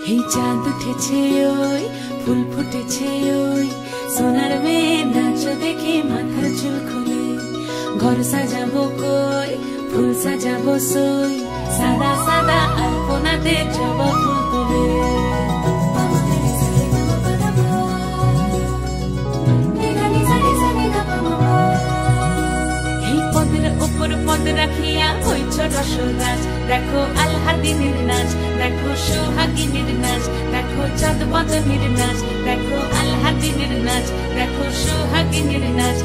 এই চাঁদ উঠেছে ওই ফুল ফুটেছে ওই সোনার মেয়ে নাচ দেখে মাথার চুল খুলে ঘর সাজাবো কই ফুল সাজাবো সই সাদা সাদা আলপনাতে জবা ফুল তুলে এই পদের উপর পদ রাখিয়া হইছ রসরাজ দেখো আলহাদিনের নাচ দেখো সোহাগিনীর নাচ দেখো চাঁদ বদনের নাচ দেখো আলহাদিনের নাচ দেখো সোহাগিনীর নাচ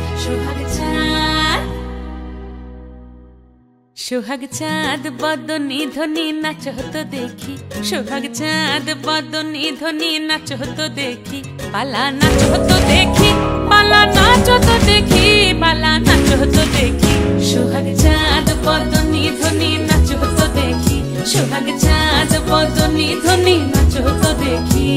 সোহাগ চাঁদ বদনী ধ্বনি নাচ হতো দেখি সোহাগ চাঁদ বদনী ধ্বনি নাচ হতো দেখি পালা নাচ হতো দেখি পালা নাচ হতো দেখি পালা নাচ হতো দেখি সোহাগ চাঁদ বদনী ধ্বনি নাচ হতো দেখি সোহাগ চাঁদ বদনী ধ্বনি নাচ হতো দেখি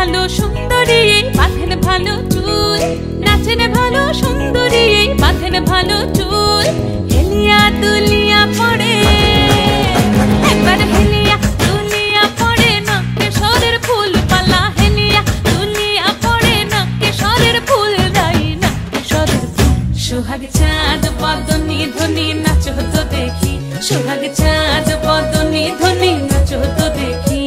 ভালো সুন্দরী বাঁধেন ভালো চুল নাচেন ভালো সুন্দরী বাঁধেন ভালো চুল হেলিয়া দুলিয়া পড়ে একবার হেলিয়া দুলিয়া পড়ে না কেশরের ফুল পালা হেলিয়া দুলিয়া পড়ে না কেশরের ফুল দাই না কেশরের ফুল সোহাগ চাঁদ বদনী ধ্বনি নাচ হতো দেখি সোহাগ চাঁদ বদনী ধ্বনি নাচ হতো দেখি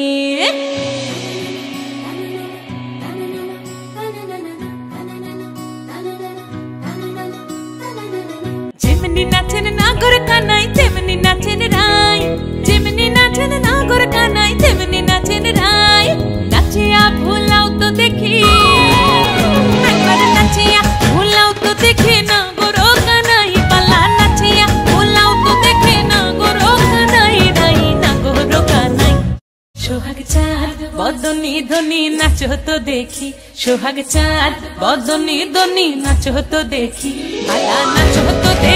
যেমনি নাচেন নাগর কানাই তেমনি নাচেন রায় যেমনি নাচেন নাগর কানাই তেমনি নাচেন রায় নাচিয়া ভুলাও তো দেখি একবার নাচিয়া ভুলাও তো দেখি নাগর কানাই পালা নাচিয়া ভুলাও তো দেখি নাগর কানাই রাই নাগর কানাই সোহাগ চাঁদ বদনী ধ্বনি নাচ হতো দেখি সোহাগ চাঁদ বদনী ধ্বনি নাচ হতো দেখি পালা নাচ হতো দেখি